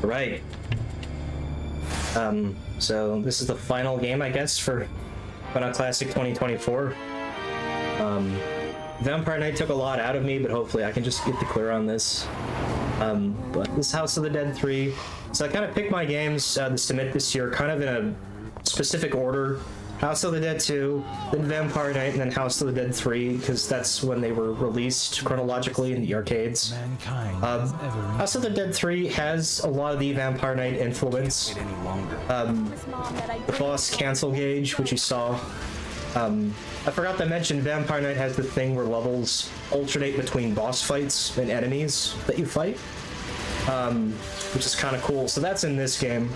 Right. So this is the final game, I guess, for Final Classic 2024. Vampire Knight took a lot out of me, but hopefully I can just get the clear on this. But this House of the Dead 3. So I kind of picked my games to submit this year kind of in a specific order. House of the Dead 2, then Vampire Knight, and then House of the Dead 3, because that's when they were released chronologically in the arcades. House of the Dead 3 has a lot of the Vampire Knight influence. The boss cancel gauge, which you saw. I forgot to mention Vampire Knight has the thing where levels alternate between boss fights and enemies that you fight, which is kind of cool. So that's in this game.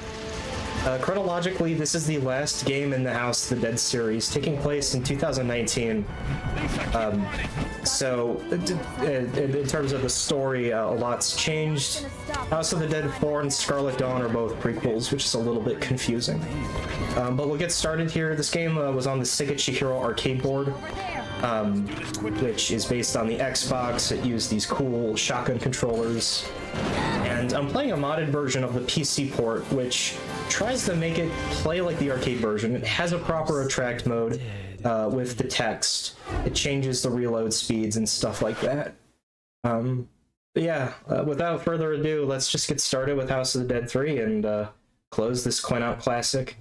Chronologically, this is the last game in the House of the Dead series, taking place in 2019. So, in terms of the story, a lot's changed. House of the Dead 4 and Scarlet Dawn are both prequels, which is a little bit confusing. But we'll get started here. This game was on the Sega Chihiro arcade board, which is based on the Xbox. It used these cool shotgun controllers. And I'm playing a modded version of the PC port, which tries to make it play like the arcade version. It has a proper attract mode with the text. It changes the reload speeds and stuff like that. But yeah, without further ado, let's just get started with House of the Dead 3 and close this coin-out classic.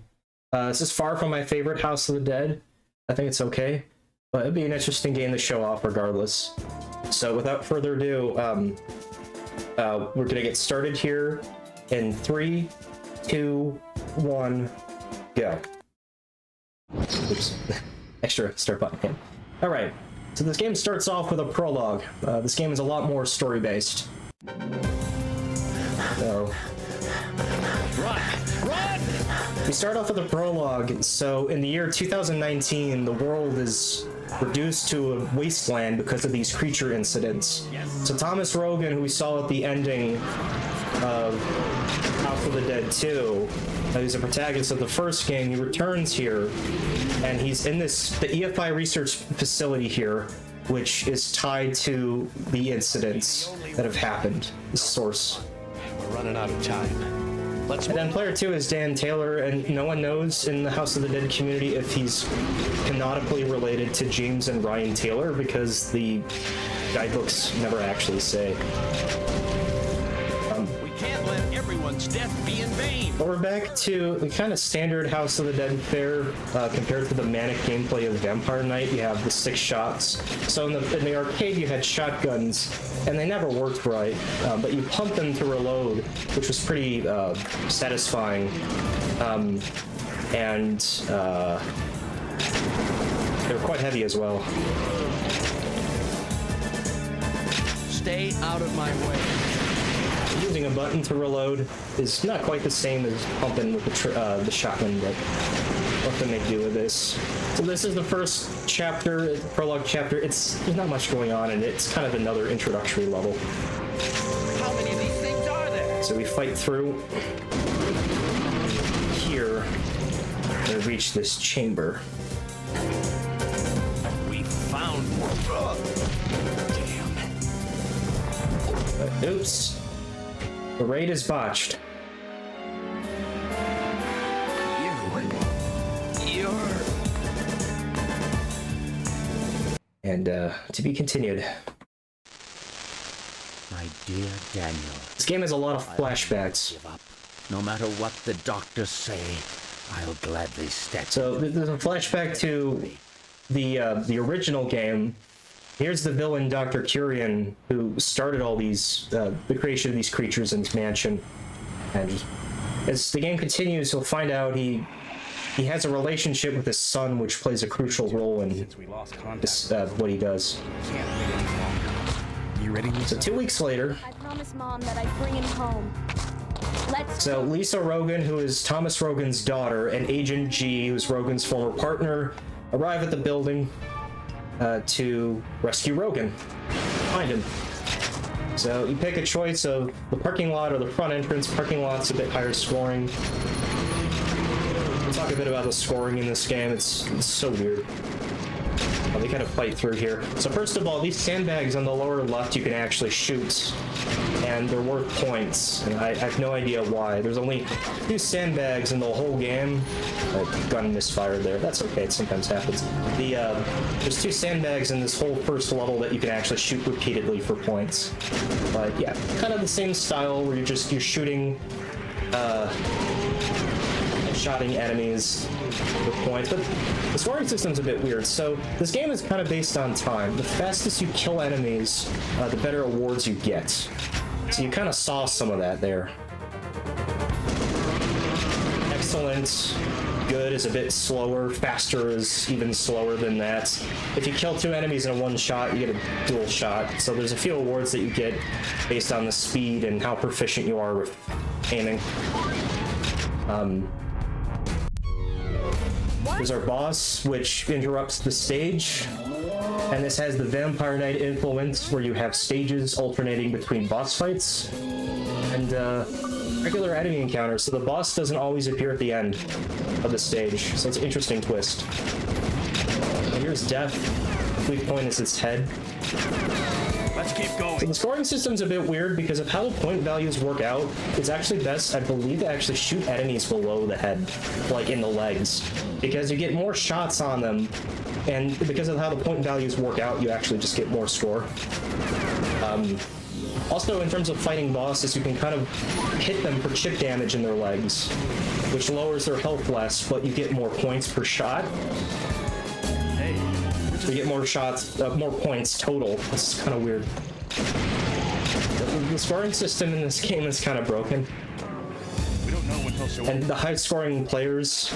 This is far from my favorite House of the Dead. I think it's okay, but it'd be an interesting game to show off regardless. So without further ado, we're gonna get started here in 3, 2, 1, go. Oops. Extra start button hit. Alright, so this game starts off with a prologue. This game is a lot more story-based. So, run! We start off with a prologue. So, in the year 2019, the world is reduced to a wasteland because of these creature incidents. So Thomas Rogan, who we saw at the ending of House of the Dead 2, who's a protagonist of the first game, he returns here, and he's in the EFI research facility here, which is tied to the incidents that have happened, the source. We're running out of time. And then player 2 is Dan Taylor, and no one knows in the House of the Dead community if he's canonically related to James and Ryan Taylor, because the guidebooks never actually say. We can't let everyone's death be in vain. But we're back to the kind of standard House of the Dead fare compared to the manic gameplay of Vampire Knight. You have the 6 shots. So in the arcade you had shotguns, and they never worked right, but you pumped them to reload, which was pretty satisfying. And they were quite heavy as well. Stay out of my way. Using a button to reload is not quite the same as pumping with the shotgun, but what can they do with this? So this is the first chapter, prologue chapter. There's not much going on, and it's kind of another introductory level. How many of these things are there? So we fight through here and reach this chamber. We found one. Damn. Oops. The raid is botched. And to be continued. My dear Daniel, this game has a lot of flashbacks. give up. No matter what the doctors say, I'll gladly step. So there's a flashback to the original game. Here's the villain, Dr. Curian, who started all these, the creation of these creatures in his mansion. And as the game continues, you'll find out he has a relationship with his son, which plays a crucial role in this, what he does. You ready? So 2 weeks later, I promised Mom that I'd bring him home. So Lisa Rogan, who is Thomas Rogan's daughter, and Agent G, who's Rogan's former partner, arrive at the building to rescue Rogan, find him. So you pick a choice of the parking lot or the front entrance. Parking lot's a bit higher scoring. We'll talk a bit about the scoring in this game. It's so weird. They kind of fight through here. So first of all, these sandbags on the lower left you can actually shoot, and they're worth points. And I have no idea why. There's only 2 sandbags in the whole game. Gun misfired there. That's okay. It sometimes happens. There's 2 sandbags in this whole first level that you can actually shoot repeatedly for points. But yeah, kind of the same style where you're shooting shotting enemies with points, but the scoring system's a bit weird. So this game is kind of based on time. The fastest you kill enemies, the better awards you get. So you kind of saw some of that there. Excellent. Good is a bit slower. Faster is even slower than that. If you kill 2 enemies in a one shot, you get a dual shot. So there's a few awards that you get based on the speed and how proficient you are with aiming. There's our boss, which interrupts the stage, and this has the Vampire Knight influence, where you have stages alternating between boss fights and regular enemy encounters, so the boss doesn't always appear at the end of the stage, so it's an interesting twist. And here's Death. The weak point is its head. Let's keep going. So the scoring system's a bit weird because of how the point values work out. It's actually best, I believe, to actually shoot enemies below the head, like in the legs, because you get more shots on them, and because of how the point values work out, you actually just get more score. Also, in terms of fighting bosses, you can kind of hit them for chip damage in their legs, which lowers their health less, but you get more points per shot. So you get more shots, more points total. This is kind of weird. The scoring system in this game is kind of broken. We don't know when he'll show up. And the high-scoring players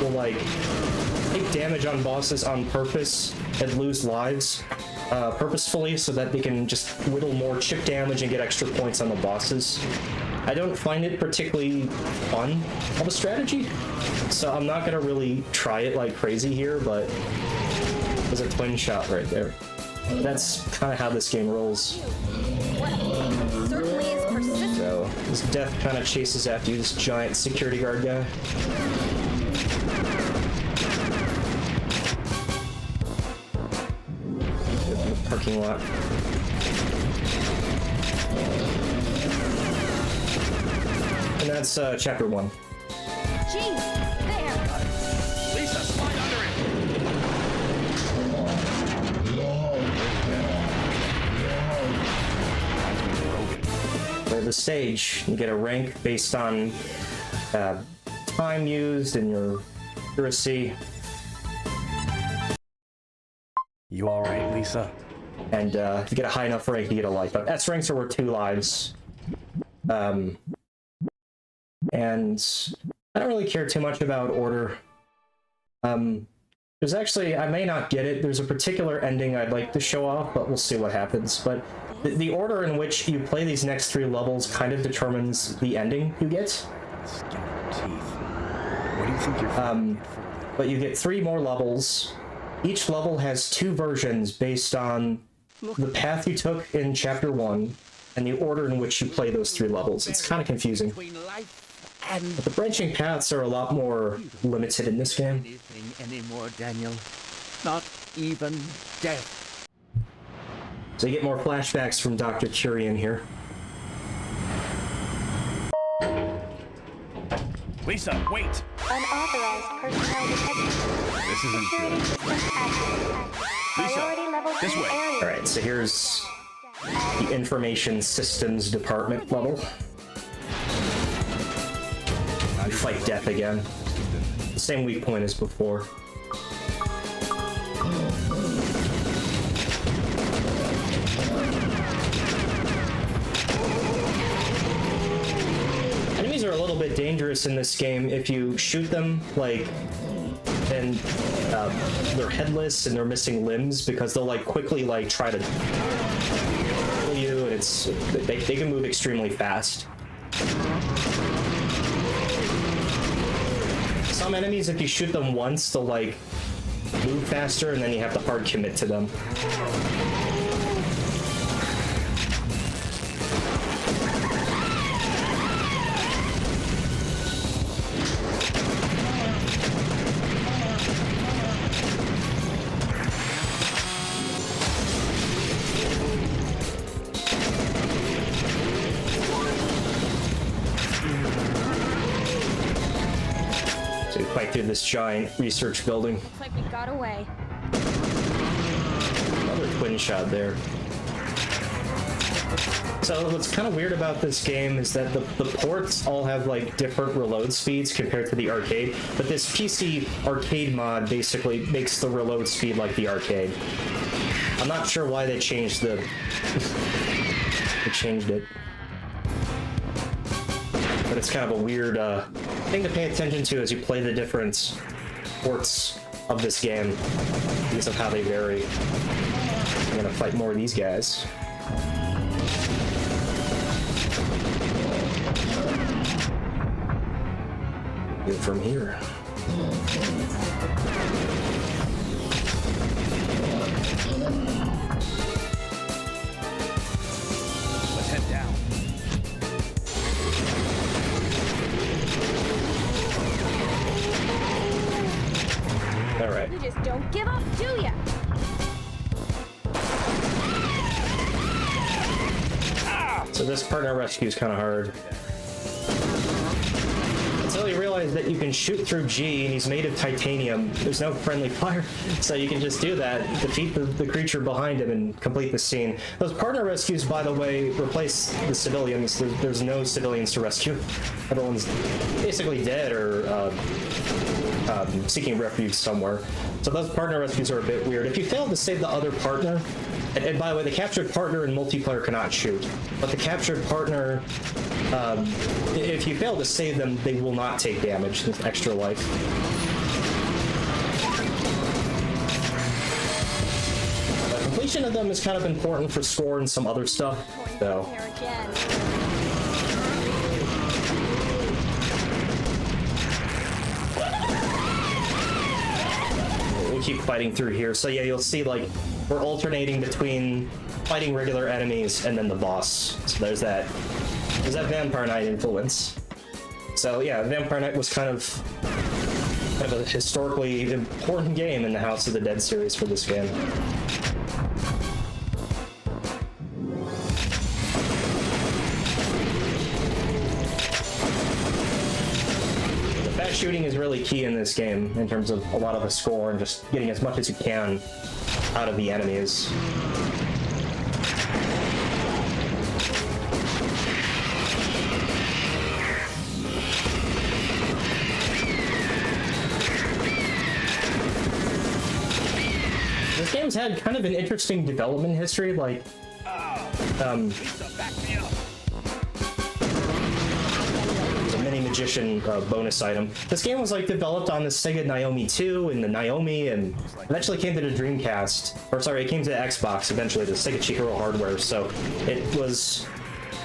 will, like, take damage on bosses on purpose and lose lives purposefully so that they can just whittle more chip damage and get extra points on the bosses. I don't find it particularly fun of a strategy, so I'm not going to really try it like crazy here, but there's a twin shot right there. That's kind of how this game rolls. Well, certainly is persistent. So this Death kind of chases after you, this giant security guard guy. In the parking lot. And that's chapter 1. Jeez, there. Lisa, slide under it. For the stage, you get a rank based on time used and your accuracy. You all right, Lisa? And if you get a high enough rank, you get a life up. S ranks are worth 2 lives. And I don't really care too much about order. There's actually, I may not get it. There's a particular ending I'd like to show off, but we'll see what happens. But the order in which you play these next 3 levels kind of determines the ending you get. Skin of teeth. What do you think you're But you get 3 more levels. Each level has 2 versions based on the path you took in chapter 1 and the order in which you play those 3 levels. It's kind of confusing. Between life and But the branching paths are a lot more limited in this game. anything anymore, Daniel. Not even death. So you get more flashbacks from Dr. Curie in here. Lisa, wait. Unauthorized personnel detection. This isn't Security good. systems active. Priority level this 3 way. area. Alright, so here's the Information Systems Department level. You fight Death again. The same weak point as before. Enemies are a little bit dangerous in this game if you shoot them, like, and they're headless and they're missing limbs, because they'll, like, quickly, like, try to kill you, and they can move extremely fast. Some enemies, if you shoot them once, they'll, like, move faster, and then you have to hard commit to them. back through this giant research building. Looks like we got away. Another twin shot there. So what's kind of weird about this game is that the ports all have like different reload speeds compared to the arcade, but this PC arcade mod basically makes the reload speed like the arcade. I'm not sure why they changed the... they changed it. But it's kind of a weird thing to pay attention to as you play the different ports of this game because of how they vary. I'm gonna fight more of these guys. Go from here. Let's head down. All right. You just don't give up, do ya? So this partner rescue is kind of hard. Until you realize that you can shoot through G and he's made of titanium, there's no friendly fire, so you can just do that, defeat the creature behind him and complete the scene. Those partner rescues, by the way, replace the civilians. There's no civilians to rescue. Everyone's basically dead or seeking refuge somewhere. So those partner rescues are a bit weird. If you fail to save the other partner, and by the way, the captured partner in multiplayer cannot shoot, but the captured partner, if you fail to save them, they will not take damage with extra life. The completion of them is kind of important for score and some other stuff, so. There again. We'll keep fighting through here. So yeah, you'll see like we're alternating between fighting regular enemies and then the boss. So there's that Vampire Knight influence. So yeah, Vampire Knight was kind of a historically important game in the House of the Dead series for this game. Shooting is really key in this game in terms of a lot of the score and just getting as much as you can out of the enemies. This game's had kind of an interesting development history, like magician bonus item. This game was like developed on the Sega Naomi 2 and the Naomi, and eventually came to the Dreamcast, or sorry, it came to Xbox eventually, the Sega Chihiro hardware. So it was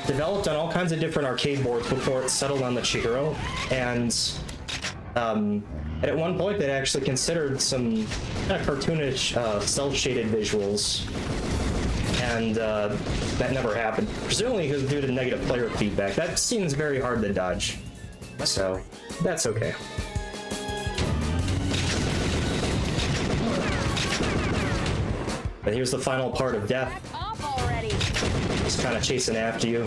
developed on all kinds of different arcade boards before it settled on the Chihiro, and at one point they actually considered some kind of cartoonish cel-shaded visuals, and that never happened, presumably because due to negative player feedback. That seems very hard to dodge. So, that's okay. But here's the final part of death. Back off already. Just kind of chasing after you.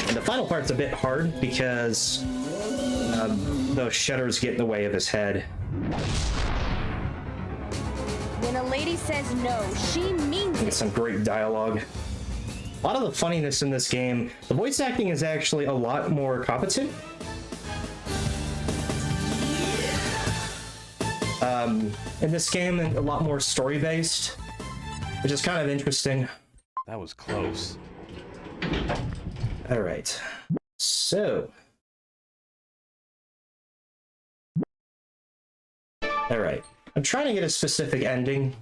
And the final part's a bit hard because those shutters get in the way of his head. When a lady says no, she means Get some great dialogue. A lot of the funniness in this game, the voice acting is actually a lot more competent. In this game, and a lot more story-based, which is kind of interesting. That was close. All right, so. All right, I'm trying to get a specific ending.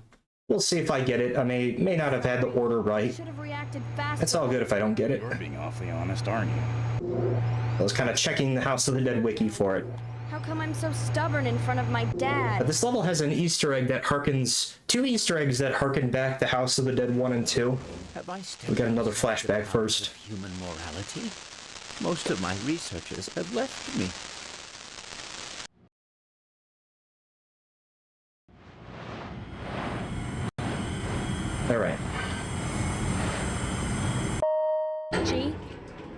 We'll see if I get it. I may not have had the order right. should have reacted faster. It's all good if I don't get it. You're being awfully honest, aren't you? I was kind of checking the House of the Dead wiki for it. How come I'm so stubborn in front of my dad? But this level has an Easter egg that harkens... 2 Easter eggs that harken back to House of the Dead 1 and 2. Have I We got another flashback of first. human morality? Most of my researchers have left me. All right. G,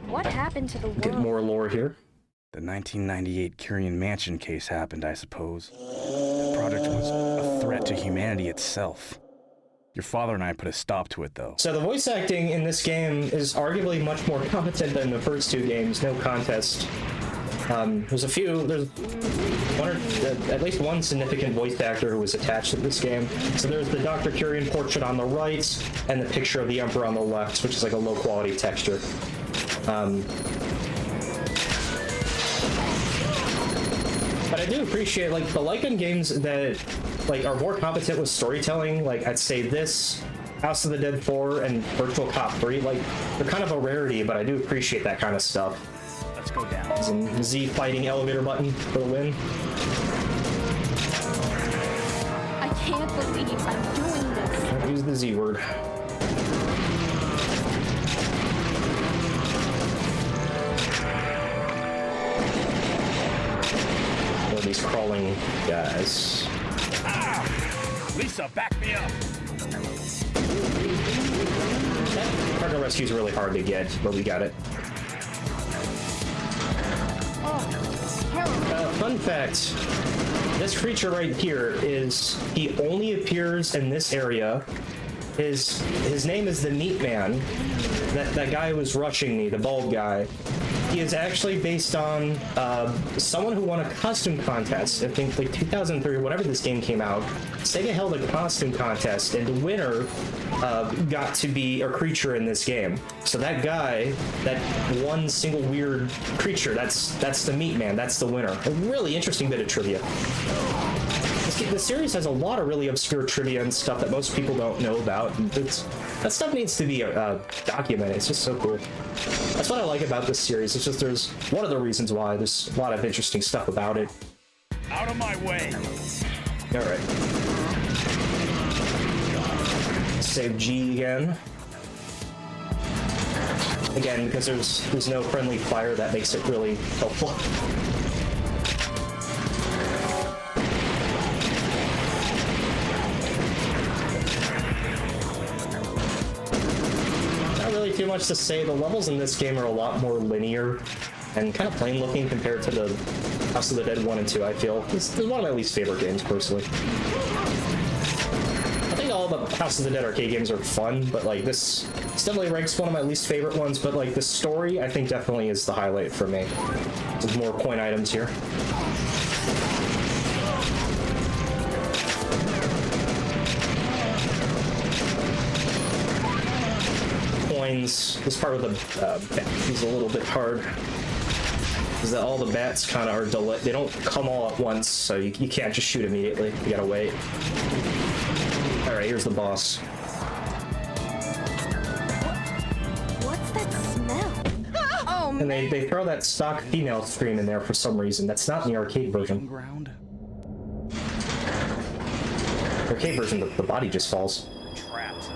what happened to the world? Get more lore here. The 1998 Curian Mansion case happened, I suppose. The project was a threat to humanity itself. Your father and I put a stop to it, though. So the voice acting in this game is arguably much more competent than the first two games, no contest. There's one or at least one significant voice actor who was attached to this game. So there's the Dr. Curian portrait on the right, and the picture of the Emperor on the left, which is like a low-quality texture. But I do appreciate, like, the Lycan games that, like, are more competent with storytelling. Like, I'd say this, House of the Dead 4, and Virtual Cop 3, like, they're kind of a rarity, but I do appreciate that kind of stuff. Let's go down. Some Z fighting elevator button for the win. I can't believe I'm doing this. Don't use the Z word. Or these crawling guys. Ah! Lisa, back me up! That cargo rescue is really hard to get, but we got it. Fun fact, this creature right here he only appears in this area. His name is the Meat Man. That guy who was rushing me, the bald guy. He is actually based on someone who won a costume contest. I think like 2003 or whatever this game came out. Sega held a costume contest, and the winner got to be a creature in this game. So that guy, that one single weird creature, that's the Meat Man. That's the winner. A really interesting bit of trivia. The series has a lot of really obscure trivia and stuff that most people don't know about. And that stuff needs to be documented. It's just so cool. That's what I like about this series. It's just there's one of the reasons why there's a lot of interesting stuff about it. Out of my way! All right. Save G again. Again, because there's no friendly fire, that makes it really helpful. Too much to say. The levels in this game are a lot more linear and kind of plain looking compared to the House of the Dead 1 and 2, I feel. This is one of my least favorite games, personally. I think all the House of the Dead arcade games are fun, but like this definitely ranks one of my least favorite ones, but like the story, I think definitely is the highlight for me. There's more point items here. This part with the bat is a little bit hard because all the bats kind of are delayed. They don't come all at once, so you can't just shoot immediately. You gotta wait. All right, here's the boss. What's that smell? Oh man! And they throw that stock female scream in there for some reason. That's not in the arcade version. Ground? The arcade version, the body just falls. Trapped.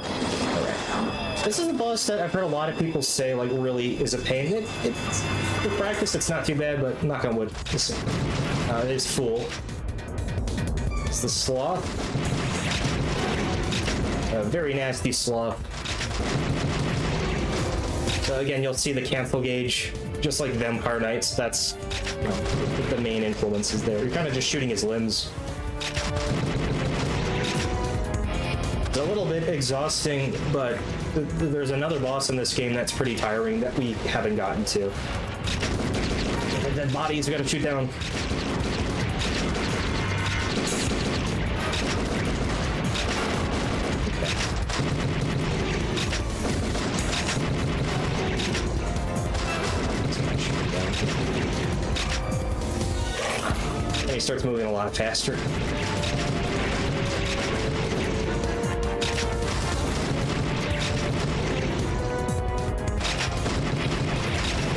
This is a boss that I've heard a lot of people say like really is a pain. It's for practice, it's not too bad, but knock on wood. It is Fool. It's the Sloth. A very nasty Sloth. So again, you'll see the cancel gauge, just like Vampire Knights. That's the main influences there. You're kind of just shooting his limbs. It's a little bit exhausting, but there's another boss in this game that's pretty tiring that we haven't gotten to. The dead bodies, we gotta shoot down. And he starts moving a lot faster.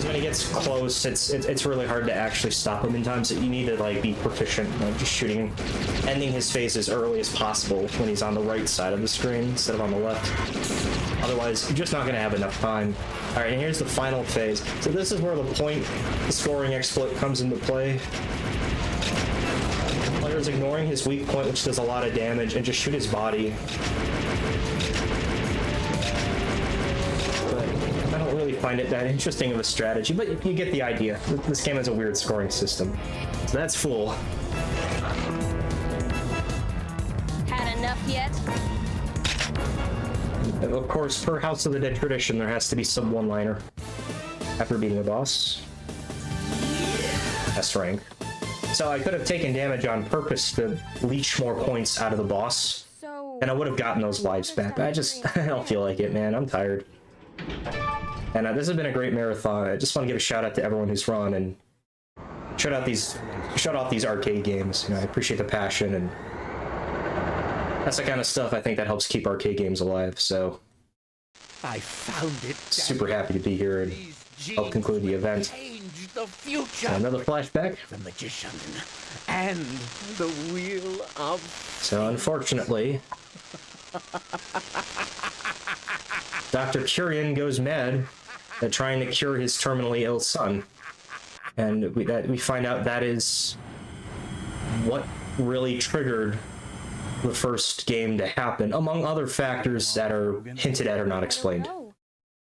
When he gets close, it's really hard to actually stop him in time, so you need to like be proficient, like just shooting, ending his face as early as possible when he's on the right side of the screen instead of on the left. Otherwise, you're just not going to have enough time. All right, and here's the final phase. So this is where the scoring exploit comes into play. Player's ignoring his weak point, which does a lot of damage, and just shoot his body. But I don't really really find it that interesting of a strategy, but you get the idea. This game has a weird scoring system. So that's full. Had enough yet? And of course, per House of the Dead tradition, there has to be some one-liner after beating the boss. S rank. So I could have taken damage on purpose to leech more points out of the boss, and I would have gotten those lives back. I don't feel like it, man. I'm tired. And this has been a great marathon. I just want to give a shout out to everyone who's run and shut off these arcade games. You know, I appreciate the passion, and that's the kind of stuff I think that helps keep arcade games alive. So I found it. Super happy to be here and help conclude the event. The future. Another flashback. The magician and the wheel of. So unfortunately, Dr. Curian goes mad at trying to cure his terminally ill son, and we find out that is what really triggered the first game to happen, among other factors that are hinted at or not explained.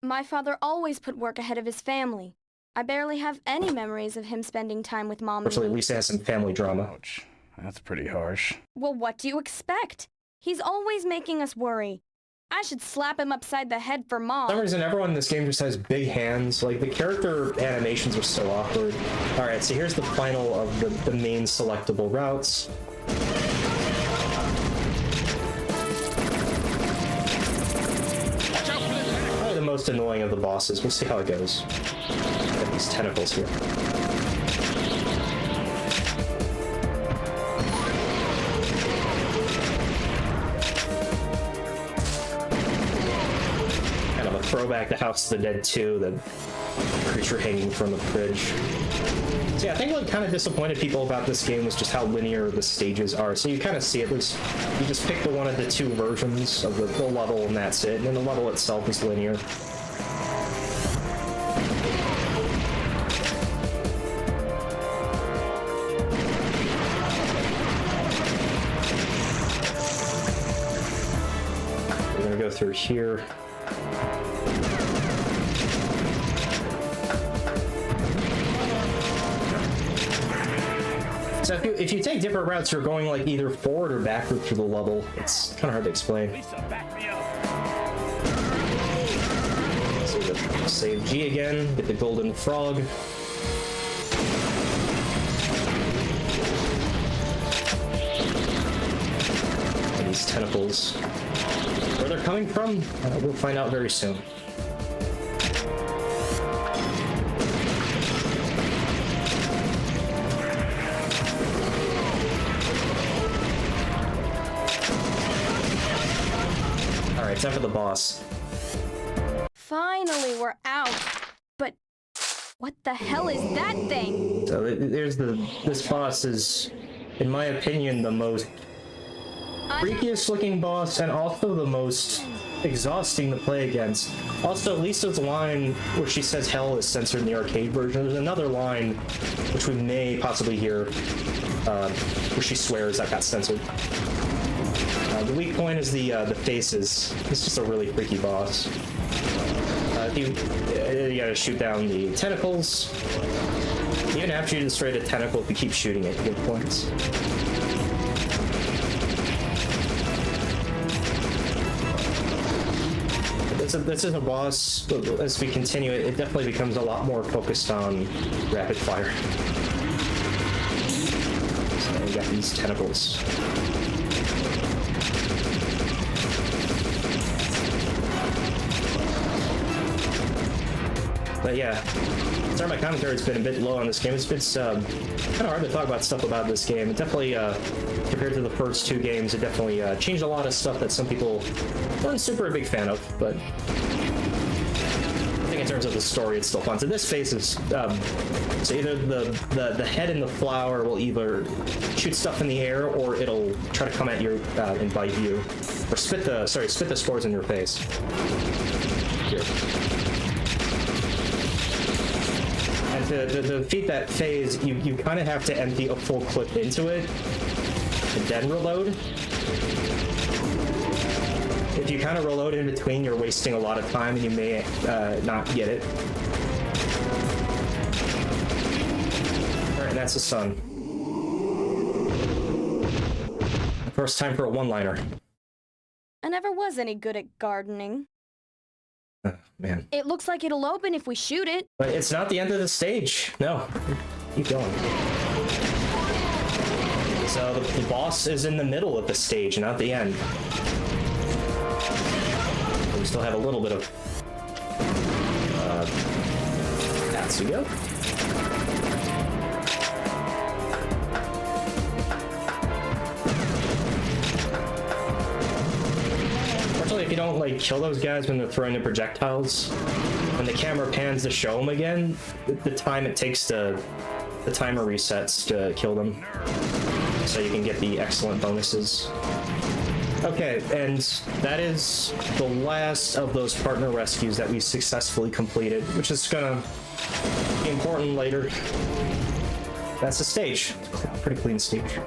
My father always put work ahead of his family. I barely have any memories of him spending time with Mom. Fortunately, at least it has some family drama. Ouch. That's pretty harsh. Well, what do you expect? He's always making us worry. I should slap him upside the head for Mom. For some reason, everyone in this game just has big hands. Like, the character animations are so awkward. Alright, so here's the final of the main selectable routes. Probably the most annoying of the bosses. We'll see how it goes. Got these tentacles here. Kind of a throwback to House of the Dead 2, the creature hanging from the fridge. So yeah, I think what kind of disappointed people about this game was just how linear the stages are. So you kind of see it was, you just pick the one of the two versions of the level and that's it. And then the level itself is linear. We're gonna go through here. So if you take different routes, you're going like either forward or backward through the level. It's kind of hard to explain. Lisa, back me up. So save G again, get the golden frog. And these tentacles. Where they're coming from, we'll find out very soon. Alright, time for the boss. Finally, we're out. But what the hell is that thing? So there's this boss is, in my opinion, the most freakiest looking boss and also the most exhausting to play against. Also, Lisa's line where she says hell is censored in the arcade version. There's another line which we may possibly hear where she swears that got censored. The weak point is the faces. It's just a really freaky boss. You gotta shoot down the tentacles. Even after you destroy the tentacle, if you keep shooting it, you get points. This is a boss. As we continue, it definitely becomes a lot more focused on rapid fire. So we got these tentacles. But yeah, sorry my commentary's been a bit low on this game. It's kind of hard to talk about stuff about this game. It definitely, compared to the first two games, it definitely changed a lot of stuff that some people weren't super a big fan of, but I think in terms of the story, it's still fun. So this phase is, so either the head in the flower will either shoot stuff in the air, or it'll try to come at you and bite you, or spit the spores in your face. Here. To defeat that phase, you kind of have to empty a full clip into it and then reload. if you kind of reload in between, you're wasting a lot of time and you may not get it. Alright, that's the sun. First time for a one-liner. I never was any good at gardening. Oh, man. It looks like it'll open if we shoot it. But it's not the end of the stage. No. Keep going. So the boss is in the middle of the stage, not the end. We still have a little bit of paths to go. Fortunately, if you don't like kill those guys when they're throwing the projectiles, when the camera pans to show them again, the time it takes to the timer resets to kill them, so you can get the excellent bonuses. Okay, and that is the last of those partner rescues that we successfully completed, which is gonna be important later. That's the stage. Pretty clean stage.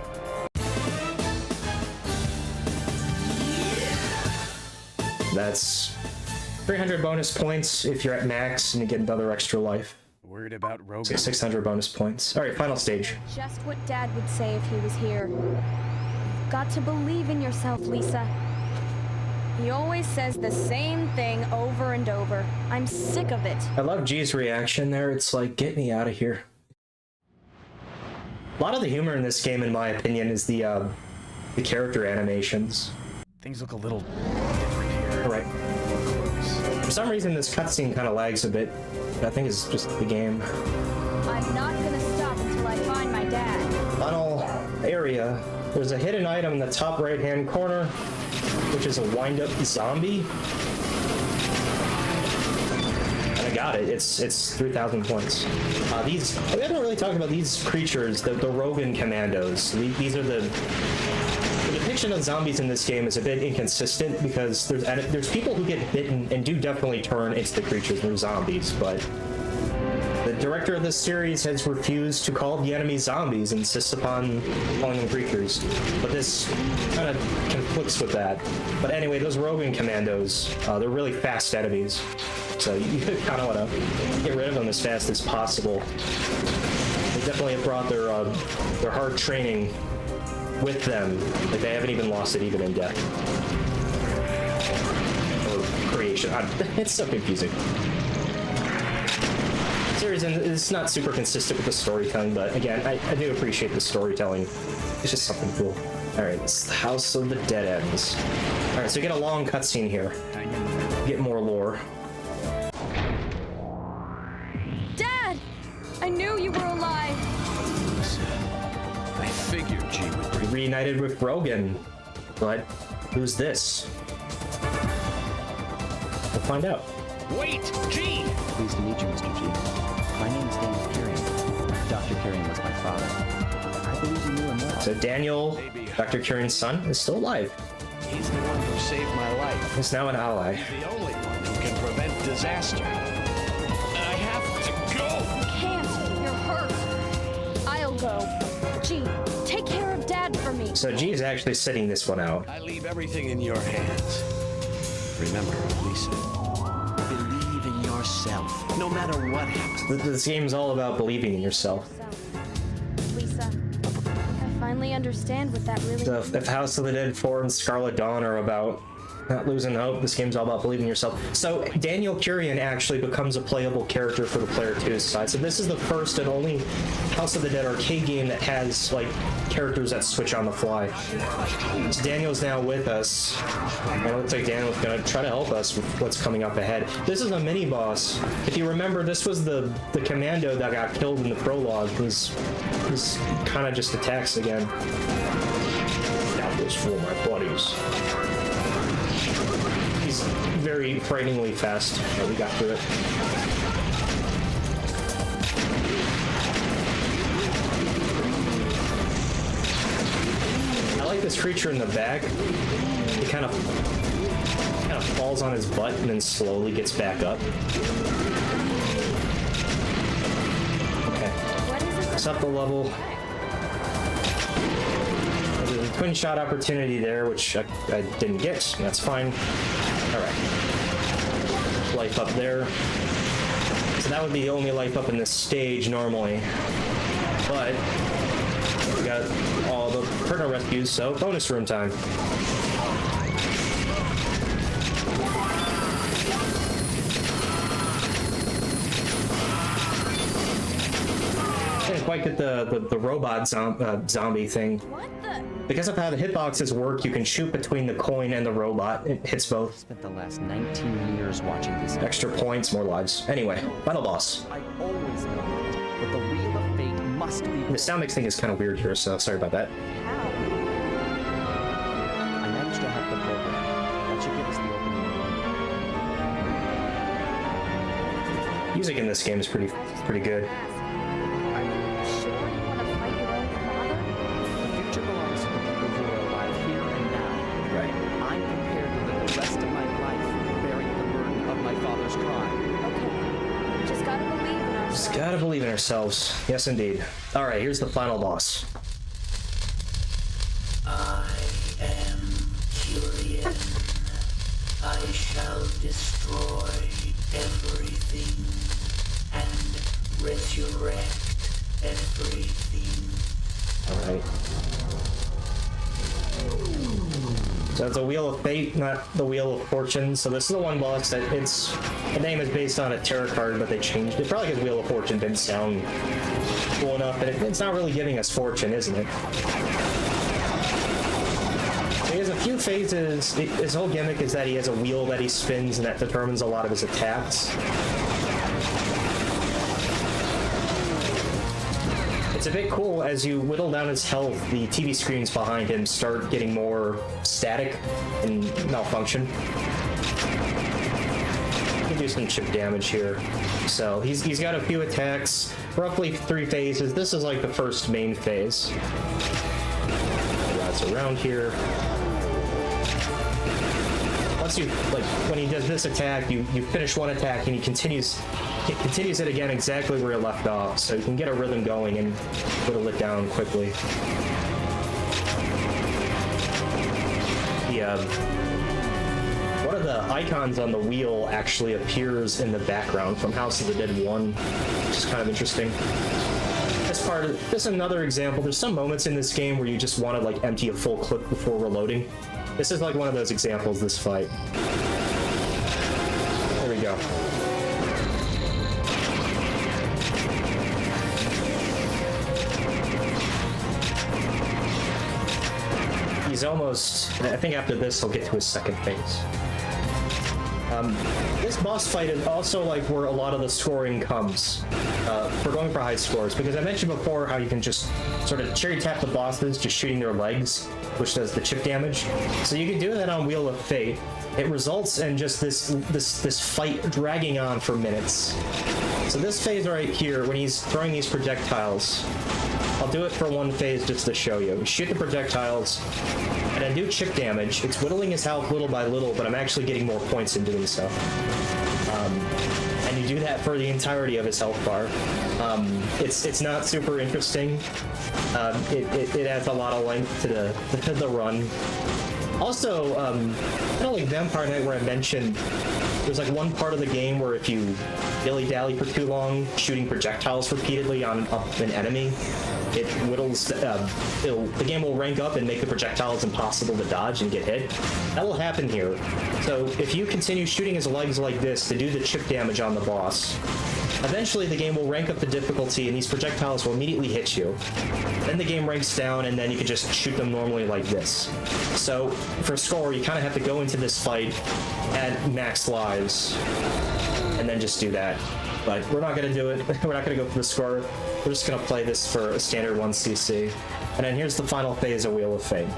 That's 300 bonus points if you're at max and you get another extra life. Worried about Rogan. So 600 bonus points. Alright, final stage. Just what Dad would say if he was here. Got to believe in yourself, Lisa. He always says the same thing over and over. I'm sick of it. I love G's reaction there. It's like, get me out of here. A lot of the humor in this game, in my opinion, is the character animations. Things look a little different here. Alright. For some reason, this cutscene kind of lags a bit. I think it's just the game. I'm not gonna stop until I find my dad. Funnel area. There's a hidden item in the top right-hand corner, which is a wind-up zombie. And I got it. It's 3,000 points. We haven't really talked about these creatures, the Rogan Commandos. These are the depiction of zombies in this game is a bit inconsistent because there's people who get bitten and do definitely turn into the creatures. They're zombies, but the director of this series has refused to call the enemy zombies and insists upon calling them creatures. But this kind of conflicts with that. But anyway, those Rogan Commandos, they're really fast enemies. So you kind of want to get rid of them as fast as possible. They definitely have brought their hard training with them. Like, they haven't even lost it even in death. Or creation. It's so confusing. Series, and it's not super consistent with the storytelling, but again, I do appreciate the storytelling. It's just something cool. Alright, it's the House of the Dead Ends. Alright, so we get a long cutscene here. Get more lore. Dad! I knew you were alive! I figured G would bring. Reunited with Rogan. But who's this? We'll find out. Wait, G! Pleased to meet you, Mr. G. My name is Daniel Kieran. Dr. Kieran was my father. I believe you knew him well. So Daniel, Dr. Kieran's son, is still alive. He's the one who saved my life. He's now an ally. He's the only one who can prevent disaster. I have to go! Can't. You're hurt. I'll go. Gee, take care of Dad for me. So G is actually sitting this one out. I leave everything in your hands. Remember, Lisa, believe in yourself, no matter what happens. This game's all about believing in yourself. Lisa, I finally understand what that really So if House of the Dead 4 and Scarlet Dawn are about not losing hope, this game's all about believing in yourself. So Daniel Kieran actually becomes a playable character for the player 2 side. So this is the first and only House of the Dead arcade game that has like characters that switch on the fly. So Daniel's now with us, and it looks like Daniel's gonna try to help us with what's coming up ahead. This is a mini boss. If you remember, this was the commando that got killed in the prologue. This kind of just attacks again. That was for my buddies. He's very frighteningly fast. Oh, we got through it. I like this creature in the back. He kind of falls on his butt and then slowly gets back up. Okay. It's up the level. The twin shot opportunity there, which I didn't get. That's fine. All right. Life up there. So that would be the only life up in this stage normally. But we got all the partner rescues, so bonus room time. Didn't quite get the robot zombie thing. What the? Because of how the hitboxes work, you can shoot between the coin and the robot. It hits both. Spent the last 19 years watching this. Extra points, more lives. Anyway, final boss. I always know it, but the wheel of fate must be. The sound mixing is kind of weird here, so sorry about that. How? I managed to hack the program. That should give us the opening. Music in this game is pretty good. Are you sure you want to fight your own father? The future belongs to the people who are alive here and now. Right. I'm prepared to live the rest of my life bearing the burden of my father's crime. Okay. We just gotta believe in ourselves. Just gotta believe in ourselves. Yes, indeed. All right, here's the final boss. I am Tyrion. I shall destroy everything and resurrect everything. All right. So it's a Wheel of Fate, not the Wheel of Fortune. So this is the one boss that the name is based on a tarot card, but they changed it. Probably because Wheel of Fortune didn't sound cool enough, and it's not really giving us fortune, isn't it? He has a few phases. His whole gimmick is that he has a wheel that he spins, and that determines a lot of his attacks. It's a bit cool as you whittle down his health, the TV screens behind him start getting more static and malfunction. You can do some chip damage here. So he's got a few attacks, roughly 3 phases. This is like the first main phase. Routes around here. Once you, like, when he does this attack, you finish one attack and he continues it again exactly where you left off, so you can get a rhythm going and whittle it down quickly. One of the icons on the wheel actually appears in the background from House of the Dead 1, which is kind of interesting. This is another example. There's some moments in this game where you just want to like empty a full clip before reloading. This is like one of those examples, this fight. There we go. He's almost, I think after this he'll get to his second phase. This boss fight is also like where a lot of the scoring comes. We're going for high scores because I mentioned before how you can just sort of cherry tap the bosses just shooting their legs, which does the chip damage. So you can do that on Wheel of Fate. It results in just this fight dragging on for minutes. So this phase right here, when he's throwing these projectiles, I'll do it for one phase just to show you. You shoot the projectiles, and I do chip damage. It's whittling his health little by little, but I'm actually getting more points in doing so. And you do that for the entirety of his health bar. It's not super interesting. It adds a lot of length to the run. Also, kind of like Vampire Knight, where I mentioned there's like one part of the game where if you dilly-dally for too long, shooting projectiles repeatedly on an enemy, it whittles, the game will rank up and make the projectiles impossible to dodge and get hit. That will happen here. So if you continue shooting his legs like this to do the chip damage on the boss, eventually the game will rank up the difficulty and these projectiles will immediately hit you. Then the game ranks down and then you can just shoot them normally like this. So for score, you kind of have to go into this fight at max lives and then just do that. But we're not going to do it. We're not going to go for the score. We're just going to play this for a standard 1cc. And then here's the final phase of Wheel of Fate.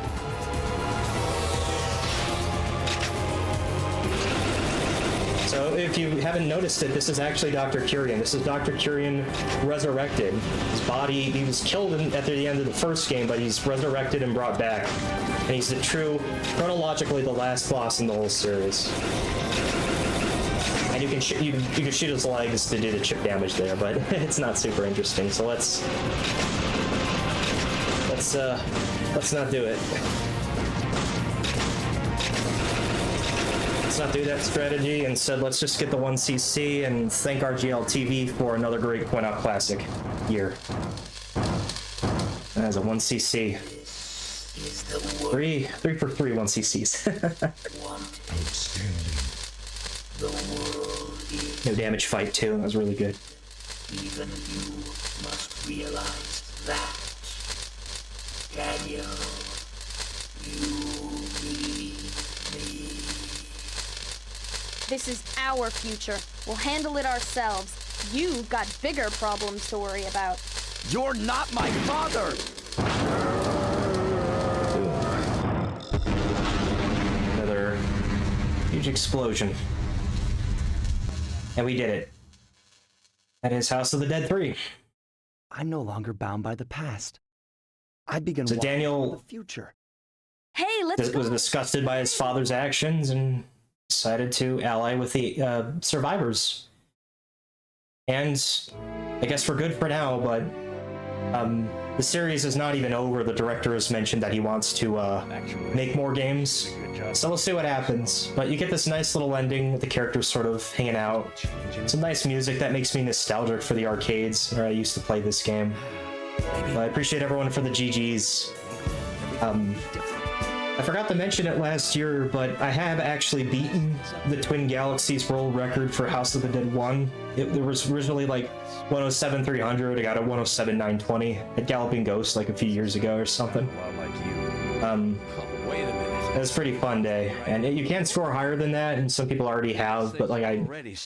So if you haven't noticed it, this is actually Dr. Tyrion. This is Dr. Tyrion resurrected. His body, he was killed at the end of the first game, but he's resurrected and brought back. And he's the chronologically the last boss in the whole series. And you can shoot his legs to do the chip damage there, but it's not super interesting. So let's let's not do it. Let's not do that strategy. Instead, let's just get the 1cc and thank RGLTV for another great point-out classic year. As a 1cc. Three for three 1cc's. No damage fight too. That was really good. Even you must realize that, Daniel, you need me. This is our future. We'll handle it ourselves. You've got bigger problems to worry about. You're not my father! Another huge explosion. And we did it. That is House of the Dead 3. I'm no longer bound by the past. I begin So walking Daniel in the future. Hey, let's go. was disgusted by his father's actions and decided to ally with the survivors. And I guess we're good for now, but the series is not even over. The director has mentioned that he wants to make more games. So we'll see what happens. But you get this nice little ending with the characters sort of hanging out. Some nice music that makes me nostalgic for the arcades where I used to play this game. But I appreciate everyone for the GGs. I forgot to mention it last year, but I have actually beaten the Twin Galaxies world record for House of the Dead 1. There was originally like 107,300. I got a 107,920 at Galloping Ghost like a few years ago or something. Wait a minute. It was a pretty fun day, and you can score higher than that, and some people already have, but like I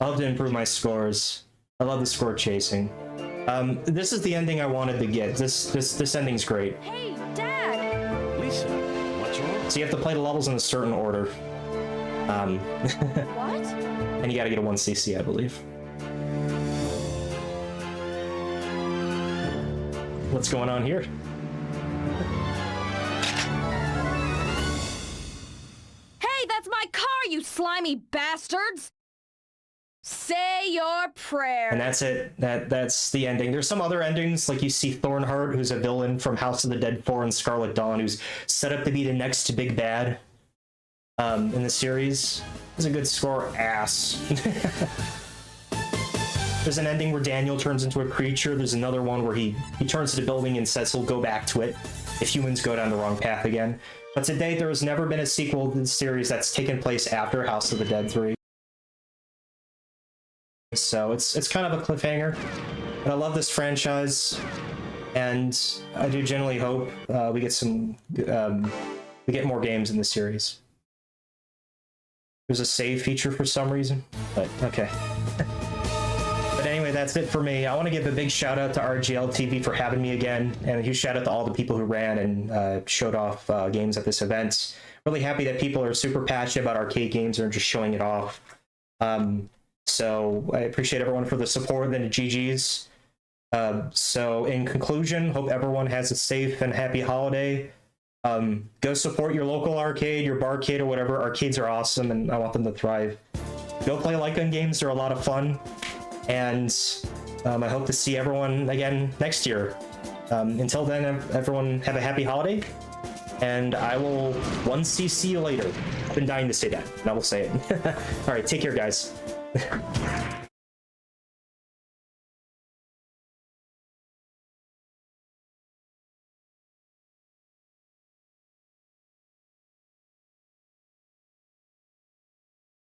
love to improve my scores. I love the score chasing. This is the ending I wanted to get. This ending's great. Hey, Dad! Lisa, what's wrong? So you have to play the levels in a certain order. What? And you gotta get a 1cc, I believe. What's going on here? Hey, that's my car, you slimy bastards! Say your prayer. And that's it. That's the ending. There's some other endings, like you see Thornheart, who's a villain from House of the Dead 4 and Scarlet Dawn, who's set up to be the next big bad in the series. It's a good score, ass. There's an ending where Daniel turns into a creature. There's another one where he turns to the building and says he'll go back to it if humans go down the wrong path again. But to date, there has never been a sequel to the series that's taken place after House of the Dead 3. So it's kind of a cliffhanger. But I love this franchise, and I do genuinely hope we get more games in the series. There's a save feature for some reason, but okay. But anyway, that's it for me. I want to give a big shout out to RGLTV for having me again, and a huge shout out to all the people who ran and showed off games at this event. Really happy that people are super passionate about arcade games and are just showing it off. So I appreciate everyone for the support and the GGs. So in conclusion, hope everyone has a safe and happy holiday. Go support your local arcade, your barcade, or whatever. Arcades are awesome, and I want them to thrive. Go play light gun games; they're a lot of fun. And I hope to see everyone again next year. Until then, everyone have a happy holiday, and I will 1cc you later. I've been dying to say that, and I will say it. All right, take care, guys.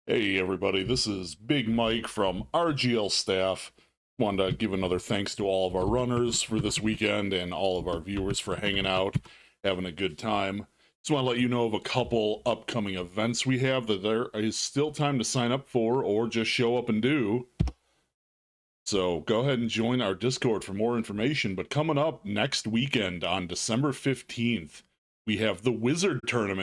Hey everybody, this is Big Mike from RGL staff. Wanted to give another thanks to all of our runners for this weekend and all of our viewers for hanging out, having a good time. Just want to let you know of a couple upcoming events we have that there is still time to sign up for or just show up and do. So go ahead and join our Discord for more information. But coming up next weekend on December 15th, we have the Wizard Tournament.